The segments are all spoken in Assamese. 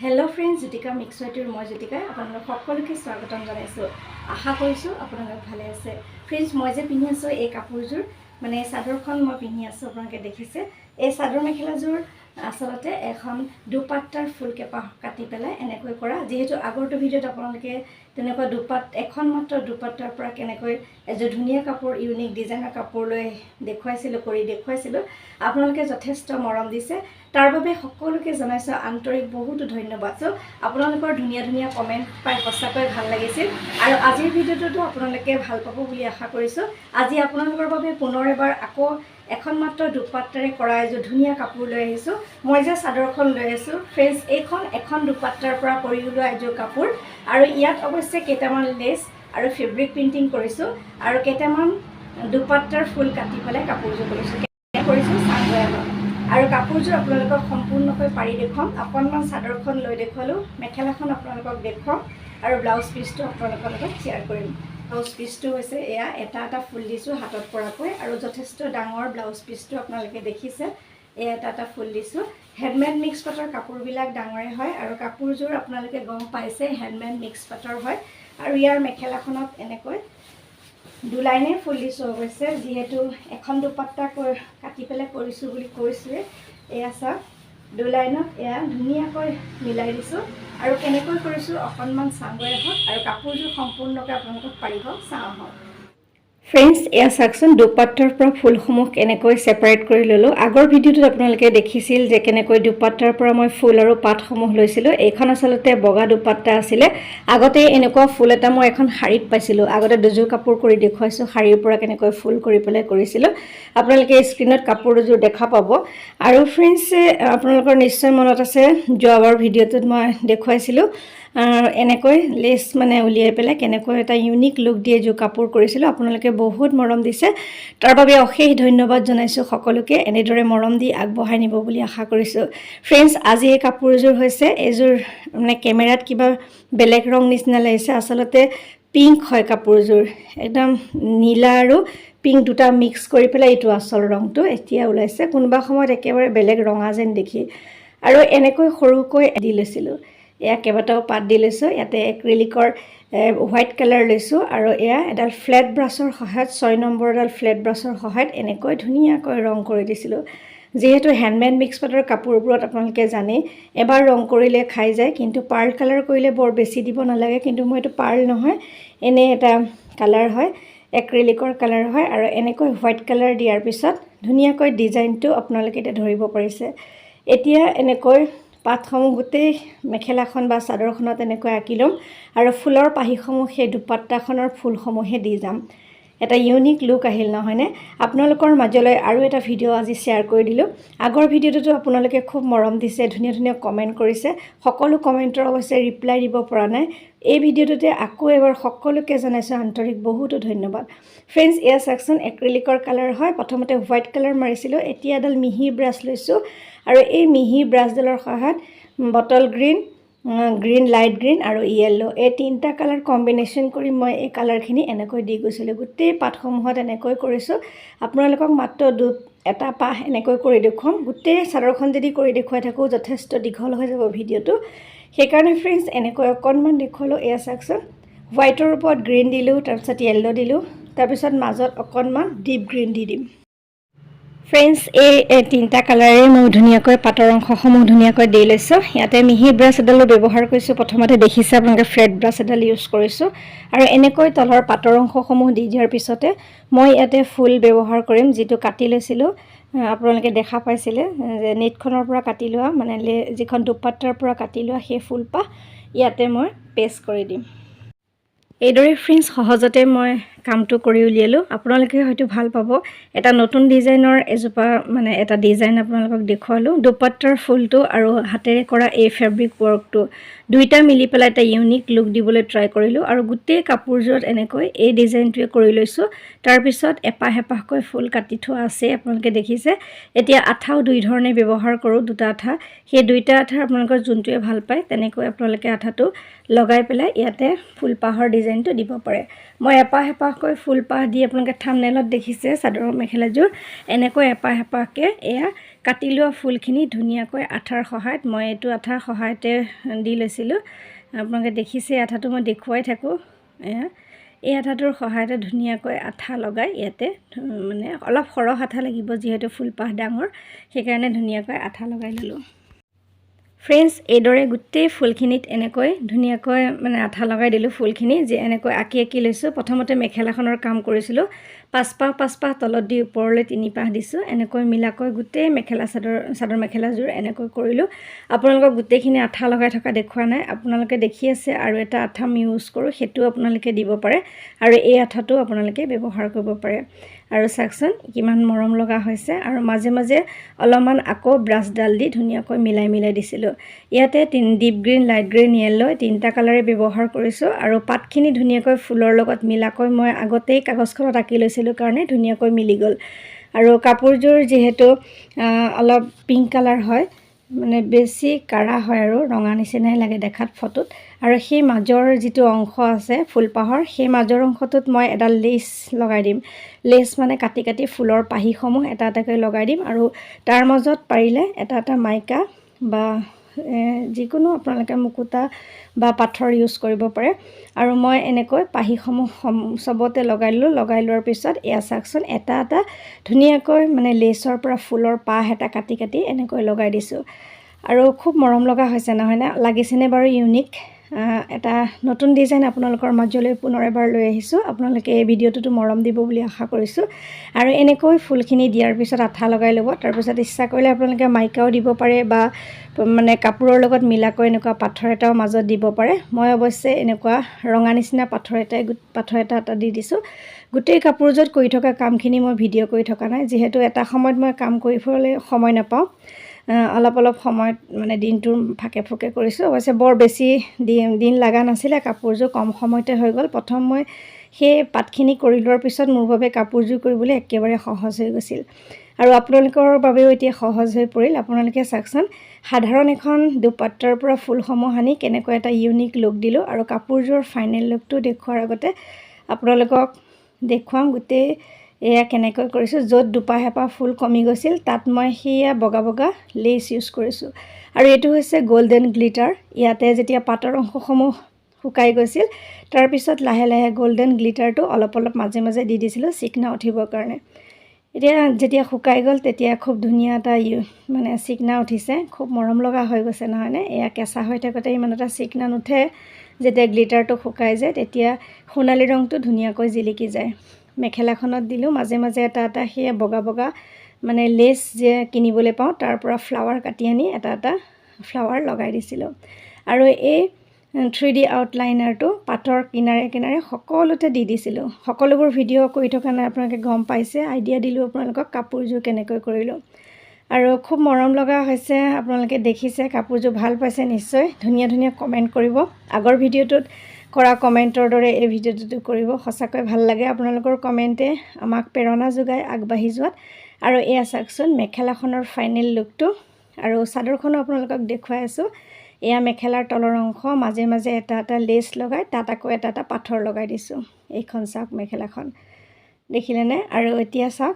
हेलो फ्रेंड्स ज्योतिका मिक्सवाइटर मैं ज्योतिका आपनलोक सकलोके स्वागतम जानाइছো आशा करिছো आपनलोक भाले আছে फ्रेंड्स मैं जे पिन्हि आছো এই কাপোৰজোৰ মানে চাদৰখন মই পিन्হি আছো আপোনালোকে দেখিছে এই চাদৰ মেখেলাজোৰ আসলতে এখন দুপাট্টাৰ ফুল কেপা কাটি পেলাই এনেকৈ কৰা যেহেতু আগৰটো ভিডিওত আপোনালোকে তেনেকৈ এখন মাত্ৰ দুপাট্টাৰ পৰা কেনেকৈ এজো ধুনিয়া কাপোৰ ইউনিক ডিজাইনৰ কাপোৰ লৈ দেখুৱাইছিলো আপোনালোকে যথেষ্ট মৰম দিছে তাৰ বাবে সকলোকে জনাইছো আন্তৰিক বহুত ধন্যবাদ সো আপোনালোকৰ ধুনিয়া ধুনিয়া কমেন্ট পাই সঁচাকৈ ভাল লাগিছিল আৰু আজিৰ ভিডিওটো আপোনালোকে ভাল পাব বুলি আশা কৰিছো আজি আপোনালোকৰ বাবে পুনৰ এবাৰ আকৌ এখন মাত্ৰ দুপাট্টাৰে কৰা এজো ধুনিয়া কাপোৰ লৈ আহিছো মই যে চাদৰখন লৈ আছো ফ্ৰেন্ডছ এইখন এখন দুপাট্টাৰ পৰা কৰি উলোৱা এজো কাপোৰ আৰু ইয়াত অৱশ্যে কেটামান লেস আৰু ফেব্ৰিক প্ৰিন্টিং কৰিছো আৰু কেটামান দুপাট্টাৰ ফুল কাটি পেলাই কাপোৰজো কৰিছো চাংগয়ালত আৰু কাপোৰজো আপোনালোকক সম্পূৰ্ণকৈ পাৰি দেখুৱাম অকনমান চাদৰখন লৈ দেখুৱালো মেখেলাখন আপোনালোকক দেখুৱাম আৰু ব্লাউজ পিচটো আপোনালোকৰ লগত শেয়াৰ কৰিম ব্লাউজ পিচটো হৈছে এয়া এটা ফুল দিছো হাতত পৰাকৈ আৰু যথেষ্ট ডাঙৰ ব্লাউজ পিচটো আপোনালোকে দেখিছে এয়া এটা ফুল দিছো হেণ্ডমেড মিক্স পাটৰ কাপোৰবিলাক ডাঙৰে হয় আৰু কাপোৰজোৰ আপোনালোকে গম পাইছে হেণ্ডমেড মিক্স পাটৰ হয় আৰু ইয়াৰ মেখেলাখনত এনেকৈ দুলাইনে ফুল দিছো অৱশ্যে যেহেতু এখন দুপাট্টা কাটি পেলাই কৰিছো বুলি কৈছে এয়া সা দুলাইনত এয়া ধুনিয়াকৈ মিলাই দিছো আৰু কেনেকৈ কৰিছো অকনমান চাংগৈ হক আৰু কাপোৰজোৰ সম্পূৰ্ণকৈ আপোনালোকক পাৰিব চাওঁ হক फ्रेंड्स या सेक्शन दुपाट्टार पर फुलসমূह केनेকৈ सेपारेट কৰি ললো আগৰ ভিডিওটোত আপোনালোকে দেখিছিল যে কেনেকৈ দুপাট্টাৰ পৰা মই ফুল আৰু পাতসমূহ লৈছিলো এইখন আসলতে বগা দুপাট্টা আছিল আগতে এনেকুৱা ফুল এটা মই এখন শাৰীত পাইছিলো আগতে দুজোৰ কাপোৰ কৰি দেখুৱাইছো শাৰীৰ পৰা কেনেকৈ ফুল কৰি পেলাই কৰিছিলো আপোনালোকে স্ক্ৰিনত কাপোৰ দুজোৰ দেখা পাব আৰু फ्रेंड्स আপোনালোকৰ নিশ্চয় মনত আছে যোৱাবাৰ ভিডিওটোত মই দেখুৱাইছিলো এনেকৈ লেস মানে উলিয়াই পেলাই কেনেকৈ এটা ইউনিক লুক দিয়ে যে কাপোৰ কৰিছিল আপোনালোকে বহুত মৰম দিছে তাৰ বাবে অশেষ ধন্যবাদ জনাইছো সকলোকে এনেদৰে মৰম দি আগবঢ়াই নিব বুলি আশা কৰিছো फ्रेंड्स আজি এই কাপোৰজোৰ হৈছে এজোৰ মানে কেমেৰাত কিবা বেলেগ ৰং নিচিনা লাগিছে আসলতে পিংক হয় কাপোৰজোৰ একদম নীলা আৰু পিংক দুটা মিক্স কৰি পেলাই এটো আসল ৰংটো এতিয়া ওলাইছে কোনবা সময়ত একেবাৰে বেলেগ ৰঙা যেন দেখি আৰু এনেকৈ সৰুকৈ দি লৈছিলো এয়া কেবাটাও পাত দি লৈছো ইয়াতে এক্ৰিলিকৰ হোৱাইট কালাৰ লৈছো আৰু এয়া এডাল ফ্ল্যাট ব্ৰাছৰ সহায়ত 6 নম্বৰ এডাল ফ্ল্যাট ব্ৰাছৰ সহায়ত এনেকৈ ধুনিয়াকৈ ৰং কৰি দিছিলো যেহেতু হ্যান্ডমেড মিক্স পাটৰ কাপোৰবোৰত আপোনালোকে জানে এবাৰ ৰং কৰিলে খাই যায় কিন্তু পাৰ্ল কালাৰ কৰিলে বৰ বেছি দিব নালাগে কিন্তু মই এটো পাৰ্ল নহয় এনে এটা কালাৰ হয় এক্ৰিলিকৰ কালাৰ হয় আৰু এনেকৈ হোৱাইট কালাৰ দিয়াৰ পিছত ধুনিয়াকৈ ডিজাইনটো আপোনালোকে এটা ধৰিব পাৰিছে এতিয়া এনেকৈ পাতসমূহ গুটেই মেখেলাখন বা চাদৰখনত এনেকৈ আকিলম আৰু ফুলৰ পাহিসমূহ সেই দুপাট্টাখনৰ ফুলসমূহে দি যাম এটা ইউনিক লুক আহিল নহয়নে আপোনালোকৰ মাজলৈ আৰু এটা ভিডিও আজি শেয়াৰ কৰি দিলো আগৰ ভিডিওটো আপোনালোকে খুব মৰম দিছে ধুনিয়া ধুনিয়া কমেন্ট কৰিছে সকলো কমেন্টৰ অৱশ্যে ৰিপ্লাই দিব পৰা নাই এই ভিডিওটোতে আকৌ এবাৰ সকলোকে জনাইছো আন্তৰিক বহুত ধন্যবাদ फ्रेंड्स এয়া সেকশন এক্ৰিলিকৰ কালাৰ হয় প্ৰথমতে হোৱাইট কালাৰ মাৰিছিলো এতিয়া এডাল মিহি ব্ৰাছ লৈছো আৰু এই মিহি ব্ৰাছডালৰ সহায়ত বটল গ্ৰীন লাইট গ্ৰীন আৰু ইয়েলো এই তিনটা কালাৰ কম্বিনেশন কৰি মই এই কালাৰখিনি এনেকৈ দি গৈছিলো গুটেই পাতসমূহত এনেকৈ কৰিছো আপোনালোকক মাত্ৰ এটা পাহ এনেকৈ কৰি দেখুৱাম গুটেই চাদৰখন যদি কৰি দেখুৱাই থাকো যথেষ্ট দীঘল হৈ যাব ভিডিওটো সেইকাৰণে फ्रेंड्स এনেকৈ অকনমান দেখুৱালো এয়া সেকশন হোৱাইটৰ ওপৰত গ্ৰীন দিলো তাৰপিছত ইয়েলো দিলো তাৰপিছত মাজত অকনমান ডিপ গ্ৰীন দি দিম फ्रेंड्स এই তিনটা কালাৰে মই ধুনিয়াকৈ পাটৰ অংশসমূহ ধুনিয়াকৈ দি লৈছো ইয়াতে মিহি ব্ৰাছ এডাল ব্যৱহাৰ কৰিছো প্ৰথমতে দেখিছে আপোনালোকে ফ্লেট ব্ৰাছ এডাল ইউজ কৰিছো আৰু এনেকৈ তলৰ পাটৰ অংশসমূহ দি দিয়াৰ পিছতে মই ইয়াতে ফুল ব্যৱহাৰ কৰিম যেটো কাটি লৈছিলো আপোনালোকে দেখা পাইছিলে যে নেটখনৰ পৰা কাটি লোৱা মানে যিখন দুপাট্টাৰ পৰা কাটি লোৱা সেই ফুলপা ইয়াতে মই পেস্ট কৰি দিম এইদৰে फ्रेंड्स সহজতে মই কামটো কৰি উলিয়ালো আপোনালোকে হয়তো ভাল পাব এটা নতুন ডিজাইনৰ এজোপা মানে এটা ডিজাইন আপোনালোকক দেখুৱালো দুপাট্টাৰ ফুলটো আৰু হাতেৰে কৰা এই ফেব্ৰিক ওয়াৰ্কটো দুইটা মিলি পেলাই এটা ইউনিক লুক দিবলৈ ট্ৰাই কৰিলো আৰু গুটেই কাপোৰজোৰত এনেকৈ এই ডিজাইনটোৱে কৰি লৈছো তাৰ পিছত এপাহেপাহকৈ ফুল কাটি থোৱা আছে আপোনালোকে দেখিছে এতিয়া আঠাও দুই ধৰণে ব্যৱহাৰ কৰো দুটা আঠা সেই দুইটা আঠা আপোনালোকৰ যোনটোৱে ভাল পায় তেনেকৈ আপোনালোকে আঠাটো লগাই পেলাই ইয়াতে ফুল পাহৰ ডিজাইনটো দিব পাৰে মই এপাহেপাহকৈ ফুল পাহ দি আপোনালোকে থাম্বনেলত দেখিছে চাদৰ মেখেলাজোৰ এনেকৈ এপাহেপাহকে এয়া কাটি লোৱা ফুলখিনি ধুনীয়াকৈ আঠাৰ সহায়ত মই এইটো আঠাৰ সহায়তে দি লৈছিলোঁ। আপোনালোকে দেখিছে আঠাটো মই দেখুৱাই থাকোঁ। এই আঠাটোৰ সহায়তে ধুনীয়াকৈ আঠা লগাই ইয়াতে মানে অলপ সৰহ আঠা লাগিব যিহেতু ফুলপাহ ডাঙৰ, সেইকাৰণে ধুনীয়াকৈ আঠা লগাই ল'লোঁ। ফ্ৰেণ্ডছ, এইদৰে গোটেই ফুলখিনিত এনেকৈ ধুনীয়াকৈ মানে আঠা লগাই দিলোঁ। ফুলখিনি যে এনেকৈ আঁকি আঁকি লৈছোঁ। প্ৰথমতে মেখেলাখনৰ কাম কৰিছিলোঁ, 5 পাহ তলত দি ওপৰলৈ 3 পাহ দিছোঁ। এনেকৈ মিলাকৈ গোটেই চাদৰ মেখেলাযোৰ এনেকৈ কৰিলোঁ। আপোনালোকক গোটেইখিনি আঠা লগাই থকা দেখুওৱা নাই, আপোনালোকে দেখি আছে। আৰু এটা আঠা আমি ইউজ কৰোঁ, সেইটো আপোনালোকে দিব পাৰে, আৰু এই আঠাটো আপোনালোকে ব্যৱহাৰ কৰিব পাৰে। আৰু চাওকচোন কিমান মৰম লগা হৈছে। আৰু মাজে মাজে অলপমান আকৌ ব্ৰাছডাল দি ধুনীয়াকৈ মিলাই দিছিলোঁ। ইয়াতে deep green, light green, yellow 3টা কালাৰে ব্যৱহাৰ কৰিছোঁ। আৰু পাতখিনি ধুনীয়াকৈ ফুলৰ লগত মিলাকৈ মই আগতেই কাগজখনত আঁকি লৈছিলোঁ কাৰণে ধুনীয়াকৈ মিলি গ'ল। আৰু কাপোৰযোৰ যিহেতু অলপ পিংক কালাৰ হয়, মানে বেছি কাঢ়া হয় আৰু ৰঙা নিচিনাই লাগে দেখাত ফটোত। আৰু সেই মাজৰ যিটো অংশ আছে ফুলপাহৰ, সেই মাজৰ অংশটোত মই এডাল লেচ লগাই দিম। লেচ মানে কাটি কাটি ফুলৰ পাহিসমূহ এটা এটাকৈ লগাই দিম। আৰু তাৰ মাজত পাৰিলে এটা এটা মাইকা বা যিকোনো আপোনালোকে মুকুতা বা পাথৰ ইউজ কৰিব পাৰে। আৰু মই এনেকৈ পাহিসমূহ চবতে লগাই ল'লোঁ। লগাই লোৱাৰ পিছত এয়া চাওকচোন এটা এটা ধুনীয়াকৈ মানে লেচৰ পৰা ফুলৰ পাহ এটা কাটি কাটি এনেকৈ লগাই দিছোঁ। আৰু খুব মৰম লগা হৈছে নহয়নে? লাগিছেনে বাৰু ইউনিক? এটা নতুন ডিজাইন আপোনালোকৰ মাজলৈ পুনৰ এবাৰ লৈ আহিছোঁ। আপোনালোকে এই ভিডিঅ'টোতো মৰম দিব বুলি আশা কৰিছোঁ। আৰু এনেকৈ ফুলখিনি দিয়াৰ পিছত আঠা লগাই ল'ব। তাৰপিছত ইচ্ছা কৰিলে আপোনালোকে মাইকাও দিব পাৰে বা মানে কাপোৰৰ লগত মিলাকৈ এনেকুৱা পাথৰ এটাও মাজত দিব পাৰে। মই অৱশ্যে এনেকুৱা ৰঙা নিচিনা পাথৰ এটা দি দিছোঁ। গোটেই কাপোৰযোৰত কৰি থকা কামখিনি মই ভিডিঅ' কৰি থকা নাই, যিহেতু এটা সময়ত মই কাম কৰিবলৈ সময় নাপাওঁ। অলপ সময়ত মানে দিনটোৰ ফাকে ফুকে কৰিছোঁ। অৱশ্যে বৰ বেছি দিন লগা নাছিলে, কাপোৰযোৰ কম সময়তে হৈ গ'ল। প্ৰথম মই সেই পাতখিনি কৰি লোৱাৰ পিছত মোৰ বাবে কাপোৰযোৰ কৰিবলৈ একেবাৰে সহজ হৈ গৈছিল। আৰু আপোনালোকৰ বাবেও এতিয়া সহজ হৈ পৰিল। আপোনালোকে চাওকচোন, সাধাৰণ এখন দুপাট্টাৰ পৰা ফুলসমূহ আনি কেনেকৈ এটা ইউনিক লুক দিলোঁ। আৰু কাপোৰযোৰৰ ফাইনেল লুকটো দেখুওৱাৰ আগতে আপোনালোকক দেখুৱাম গোটেই এয়া কেনেকৈ কৰিছোঁ। য'ত দুপাহ এপাহ ফুল কমি গৈছিল তাত মই সেয়া বগা লেচ ইউজ কৰিছোঁ। আৰু এইটো হৈছে গল্ডেন গ্লিটাৰ। ইয়াতে যেতিয়া পাতৰ অংশসমূহ শুকাই গৈছিল, তাৰপিছত লাহে লাহে গল্ডেন গ্লিটাৰটো অলপ মাজে মাজে দি দিছিলোঁ চিকনা উঠিবৰ কাৰণে। এতিয়া যেতিয়া শুকাই গ'ল তেতিয়া খুব ধুনীয়া এটা মানে চিকনা উঠিছে, খুব মৰম লগা হৈ গৈছে নহয়নে? এয়া কেঁচা হৈ থাকোঁতে ইমান এটা চিকনা নুঠে। যেতিয়া গ্লিটাৰটো শুকাই যায় তেতিয়া সোণালী ৰংটো ধুনীয়াকৈ জিলিকি যায়। মেখেলাখনত দিলোঁ মাজে মাজে এটা এটা সেয়া বগা মানে লেচ যে কিনিবলৈ পাওঁ তাৰ পৰা ফ্লাৱাৰ কাটি আনি এটা এটা ফ্লাৱাৰ লগাই দিছিলোঁ। আৰু এই 3D আউটলাইনাৰটো পাতৰ কিনাৰে কিনাৰে সকলোতে দি দিছিলোঁ। সকলোবোৰ ভিডিঅ' কৰি থকা নাই, আপোনালোকে গম পাইছে। আইডিয়া দিলোঁ আপোনালোকক কাপোৰযোৰ কেনেকৈ কৰিলোঁ। আৰু খুব মৰম লগা হৈছে, আপোনালোকে দেখিছে। কাপোৰযোৰ ভাল পাইছে নিশ্চয়। ধুনীয়া কমেণ্ট কৰিব। আগৰ ভিডিঅ'টোত কৰা কমেণ্টৰ দৰে এই ভিডিঅ'টোতো কৰিব। সঁচাকৈ ভাল লাগে, আপোনালোকৰ কমেণ্টে আমাক প্ৰেৰণা যোগায় আগবাঢ়ি যোৱাত। আৰু এয়া চাওকচোন মেখেলাখনৰ ফাইনেল লুকটো। আৰু চাদৰখনো আপোনালোকক দেখুৱাই আছোঁ। এয়া মেখেলাৰ তলৰ অংশ, মাজে মাজে এটা এটা লেচ লগাই তাত আকৌ এটা এটা পাথৰ লগাই দিছোঁ। এইখন চাওক মেখেলাখন, দেখিলেনে? আৰু এতিয়া চাওক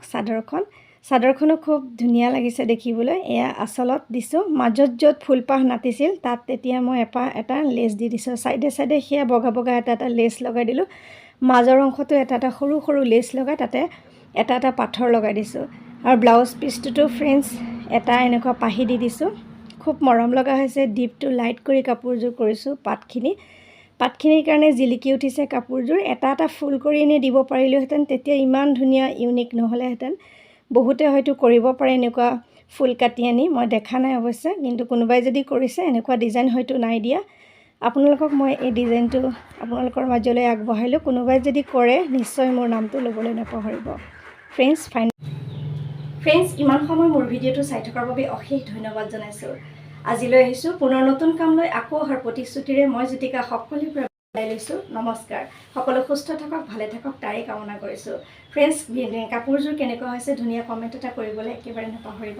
চাদৰখনো খুব ধুনীয়া লাগিছে দেখিবলৈ। এয়া আঁচলত দিছোঁ। মাজত য'ত ফুলপাহ নাটিছিল তাত তেতিয়া মই এটা লেচ দি দিছোঁ। চাইডে সেয়া বগা এটা এটা লেচ লগাই দিলোঁ। মাজৰ অংশটো এটা এটা সৰু লেচ লগাই তাতে এটা এটা পাথৰ লগাই দিছোঁ। আৰু ব্লাউজ পিচটোতো ফ্ৰেণ্ডছ এটা এনেকুৱা পাহি দি দিছোঁ। খুব মৰম লগা হৈছে। ডিপ টু লাইট কৰি কাপোৰযোৰ কৰিছোঁ। পাতখিনিৰ কাৰণে জিলিকি উঠিছে কাপোৰযোৰ। এটা এটা ফুল কৰি এনে দিব পাৰিলোহেঁতেন, তেতিয়া ইমান ধুনীয়া ইউনিক নহ'লেহেঁতেন। বহুতে হয়তো কৰিব পাৰে এনেকুৱা ফুল কাটি আনি, মই দেখা নাই অৱশ্যে। কিন্তু কোনোবাই যদি কৰিছে এনেকুৱা ডিজাইন হয়তো নাই দিয়া। আপোনালোকক মই এই ডিজাইনটো আপোনালোকৰ মাজলৈ আগবঢ়াইলোঁ। কোনোবাই যদি কৰে নিশ্চয় মোৰ নামটো ল'বলৈ নাপাহৰিব। ফ্ৰেণ্ডছ, ইমান সময় মোৰ ভিডিঅ'টো চাই থকাৰ বাবে অশেষ ধন্যবাদ জনাইছোঁ। আজিলৈ আহিছোঁ পুনৰ নতুন কাম লৈ আকৌ অহাৰ প্ৰতিশ্ৰুতিৰে। মই জ্যোতিকা সকলোৰে পৰা বিদায় লৈছোঁ। নমস্কাৰ। সকলো সুস্থ থাকক, ভালে থাকক তাৰেই কামনা কৰিছোঁ। ফ্ৰেণ্ডছ, কাপোৰযোৰ কেনেকুৱা হৈছে ধুনীয়া কমেণ্ট এটা কৰিবলৈ একেবাৰে নাপাহৰিব।